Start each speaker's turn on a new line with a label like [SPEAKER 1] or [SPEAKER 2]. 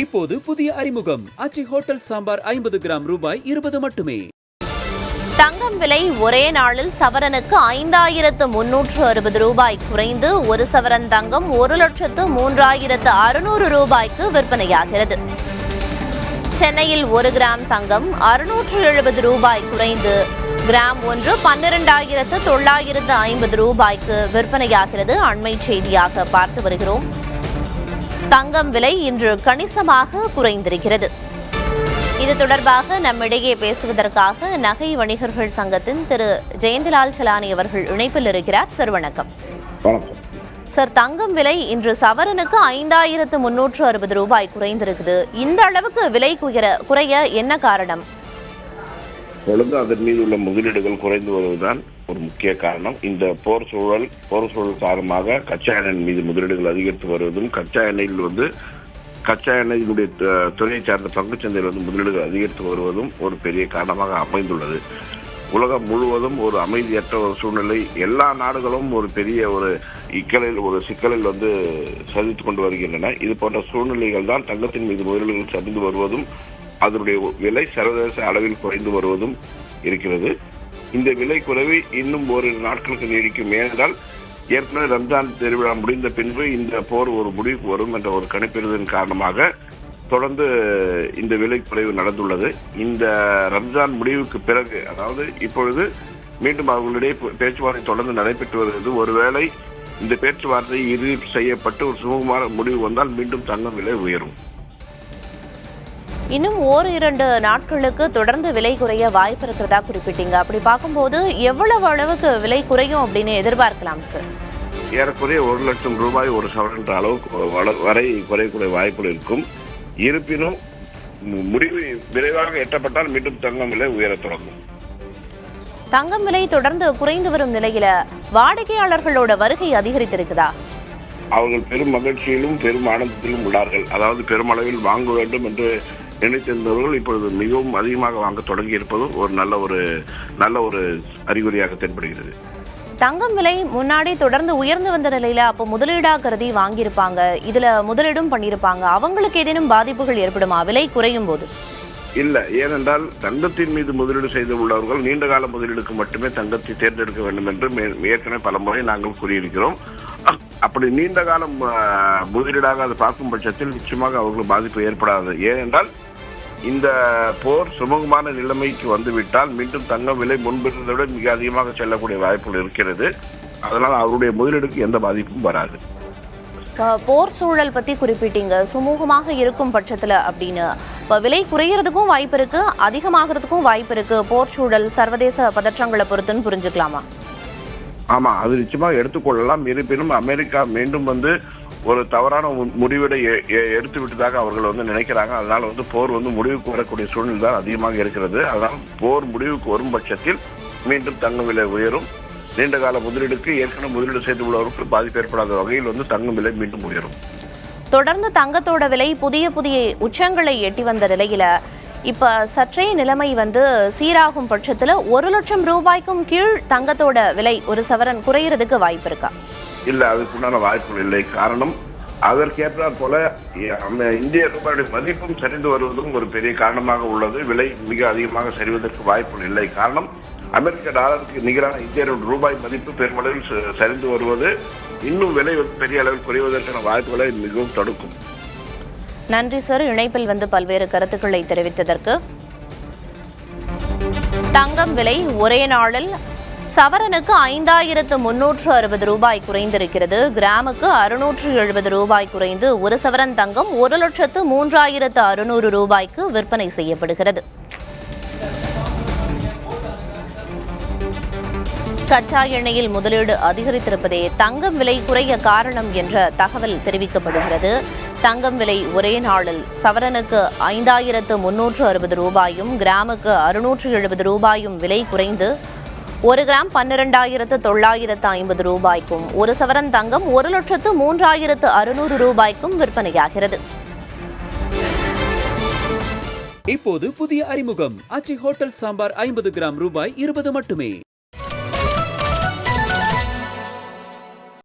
[SPEAKER 1] இப்போது புதிய அறிமுகம் ஆச்சி ஹோட்டல் சாம்பார் 50 கிராம் ரூபாய் 20 மட்டுமே.
[SPEAKER 2] தங்கம் விலை ஒரே நாளில் சவரனுக்கு 5360 ரூபாய் குறைந்து ஒரு சவரன் தங்கம் 1,03,600 ரூபாய்க்கு விற்பனையாகிறது. சென்னையில் 1 கிராம் தங்கம் 670 ரூபாய் குறைந்து கிராம் 1 12,950 ரூபாய்க்கு விற்பனையாகிறது. அண்மை செய்தியாக பார்த்து வருகிறோம். தங்கம் விலை இன்று கணிசமாக குறைந்திருக்கிறது. இது தொடர்பாக நம்மிடையே பேசுவதற்காக நகை வணிகர்கள் சங்கத்தின் திரு ஜெயந்திலால் சலானி அவர்கள் இணைப்பில் இருக்கிறார். சார் வணக்கம். சார், தங்கம் விலை இன்று சவரனுக்கு 5360 ரூபாய் குறைந்திருக்குது. இந்த அளவுக்கு விலை குறைய என்ன காரணம்?
[SPEAKER 3] பொழுது அதன் மீது உள்ள முதலீடுகள் குறைந்து வருவதுதான் ஒரு முக்கிய காரணம். இந்த போர் சூழல் காரணமாக கச்சா எண்ணெய் மீது முதலீடுகள் அதிகரித்து வருவதும், கச்சா எண்ணெயினுடைய துறையை சார்ந்த பங்குச்சந்தையில் முதலீடுகள் அதிகரித்து வருவதும் ஒரு பெரிய காரணமாக அமைந்துள்ளது. உலகம் முழுவதும் ஒரு அமைதியற்ற ஒரு சூழ்நிலை, எல்லா நாடுகளும் ஒரு பெரிய ஒரு சிக்கலில் சந்தித்துக் கொண்டு வருகின்றன. இது போன்ற சூழ்நிலைகள் தான் தங்கத்தின் மீது முதலீடுகள் சரிந்து வருவதும், அதனுடைய விலை சர்வதேச அளவில் குறைந்து வருவதும் இருக்கிறது. இந்த விலை குறைவு இன்னும் ஓரிரு நாட்களுக்கு நீடிக்கும். ஏனென்றால் ஏற்கனவே ரம்ஜான் திருவிழா முடிந்த பின்பு இந்த போர் ஒரு முடிவுக்கு வரும் என்ற ஒரு கணிப்பிருந்ததன் காரணமாக தொடர்ந்து இந்த விலை குறைவு நடந்துள்ளது. இந்த ரம்ஜான் முடிவுக்கு பிறகு, அதாவது இப்பொழுது மீண்டும் அவர்களிடையே பேச்சுவார்த்தை தொடர்ந்து நடைபெற்று வருகிறது. ஒருவேளை இந்த பேச்சுவார்த்தை இறுதி செய்யப்பட்டு ஒரு சுமூகமான முடிவு வந்தால் மீண்டும் தங்கம் விலை உயரும்.
[SPEAKER 2] இன்னும் 1-2 நாட்களுக்கு தொடர்ந்து விலை குறைய வாய்ப்பு இருக்கிறதா குறிப்பிட்டீங்க. அப்படி பார்க்கும்போது எவ்வளவு அளவுக்கு விலை குறையும் அப்படின்னு எதிர்பார்க்கலாம் சார்?
[SPEAKER 3] ஏறக்குறைய 1 லட்சம் ரூபாய் ஒரு சவரன் என்ற அளவுக்கு வரை குறையக்கூடிய வாய்ப்புகள் இருக்கும். இருப்பினும் முடிவு விரைவாக எட்டப்பட்டால் மீண்டும் தங்கம் விலை உயரத் தொடங்கும்.
[SPEAKER 2] தங்கம் விலை தொடர்ந்து குறைந்து வரும் நிலையில வாடிக்கையாளர்களோட வருகை அதிகரித்திருக்குதா?
[SPEAKER 3] அவர்கள் பெரும் மகிழ்ச்சியிலும் பெரும் ஆனந்தத்திலும் உள்ளார்கள். அதாவது பெருமளவில் வாங்க வேண்டும் என்று நினைத்திருந்தவர்கள் இப்பொழுது மிகவும் அதிகமாக வாங்க தொடங்கி இருப்பதும் ஒரு நல்ல ஒரு அறிகுறியாக தென்படுகிறது.
[SPEAKER 2] தங்கம் விலை முன்னாடி தொடர்ந்து உயர்ந்து வந்த நிலையில அப்போ முதலீடா கருதி வாங்கியிருப்பாங்க, இதுல முதலீடும் பண்ணியிருப்பாங்க, அவங்களுக்கு ஏதேனும் பாதிப்புகள் ஏற்படுமா விலை குறையும் போது?
[SPEAKER 3] இல்ல, ஏனென்றால் தங்கத்தின் மீது முதலீடு செய்து உள்ளவர்கள் நீண்ட கால முதலீடுக்கு மட்டுமே தங்கத்தை தேர்ந்தெடுக்க வேண்டும் என்று ஏற்கனவே பல முறை நாங்கள் கூறியிருக்கிறோம். அப்படி நீண்ட காலம் முதலீடாக அதை பார்க்கும் பட்சத்தில் நிச்சயமாக அவர்களுக்கு பாதிப்பு ஏற்படாது. ஏனென்றால் இந்த போர் சுமூகமான நிலைமைக்கு வந்துவிட்டால் மீண்டும் தங்கம் விலை முன்பிருந்ததை விட மிக அதிகமாக செல்லக்கூடிய வாய்ப்புகள் இருக்கிறது. அதனால் அவருடைய முதலீடுக்கு எந்த பாதிப்பும் வராது.
[SPEAKER 2] போர் சூழல் பத்தி குறிப்பிட்டீங்க, சுமூகமாக இருக்கும் பட்சத்துல அப்படின்னு. இப்போ விலை குறையறதுக்கும் வாய்ப்பு இருக்கு, அதிகமாகிறதுக்கும் வாய்ப்பு இருக்கு. போர் சூழல் சர்வதேச பதற்றங்களை பொறுத்துன்னு புரிஞ்சுக்கலாமா?
[SPEAKER 3] ஆமா, அது நிச்சயமாக எடுத்துக்கொள்ளலாம். இருப்பினும் அமெரிக்கா மீண்டும் ஒரு தவறான முடிவீடை எடுத்து விட்டதாக அவர்கள் நினைக்கிறாங்க. அதனால போர் முடிவுக்கு வரக்கூடிய சூழ்நிலை தான் அதிகமாக இருக்கிறது. அதனால் போர் முடிவுக்கு வரும் பட்சத்தில் மீண்டும் தங்கம் விலை உயரும். நீண்ட கால முதலீடுக்கு ஏற்கனவே முதலீடு செய்து உள்ளவருக்கு பாதிப்பு ஏற்படாத வகையில் தங்கம் விலை மீண்டும் உயரும்.
[SPEAKER 2] தொடர்ந்து தங்கத்தோட விலை புதிய உச்சங்களை எட்டி வந்த நிலையில இப்ப சற்றே நிலைமை சீராகும் பட்சத்துல 1 லட்சம் ரூபாய்க்கும் கீழ் தங்கத்தோட விலை ஒரு சவரன் குறையறதுக்கு வாய்ப்பு இருக்கா?
[SPEAKER 3] இல்ல, அதுக்குண்டான வாய்ப்புகள் இல்லை. காரணம், அதற்கேற்றாற் போல இந்திய ரூபாயுடைய மதிப்பும் சரிந்து வருவதும் ஒரு பெரிய காரணமாக உள்ளது. விலை மிக அதிகமாக சரிவதற்கு வாய்ப்புகள் இல்லை. காரணம், அமெரிக்க டாலருக்கு நிகரான இந்திய ரூபாய் மதிப்பு பெருமளவில் சரிந்து வருவது இன்னும் விலை பெரிய அளவில் குறைவதற்கான வாய்ப்புகளை மிகவும் தடுக்கும்.
[SPEAKER 2] நன்றி சார், இணைப்பில் பல்வேறு கருத்துக்களை தெரிவித்ததற்கு. தங்கம் விலை ஒரே நாளில் சவரனுக்கு 5360 ரூபாய் குறைந்திருக்கிறது. கிராமுக்கு 670 ரூபாய் குறைந்து ஒரு சவரன் தங்கம் 1,03,600 ரூபாய்க்கு விற்பனை செய்யப்படுகிறது. கச்சா எண்ணெயில் முதலீடு அதிகரித்திருப்பதே தங்கம் விலை குறைய காரணம் என்ற தகவல் தெரிவிக்கப்படுகிறது. தங்கம் விலை ஒரே நாளில் சவரனுக்கு 5360 ரூபாயும் கிராமுக்கு 670 ரூபாயும் விலை குறைந்து 1 கிராம் 12,950 ரூபாய்க்கும் ஒரு சவரன் தங்கம் 1,03,600 ரூபாய்க்கும் விற்பனையாகிறது.
[SPEAKER 1] இப்போது புதிய அறிமுகம் ஆச்சி ஹோட்டல் சாம்பார் 50 கிராம் ரூபாய் 20 மட்டுமே.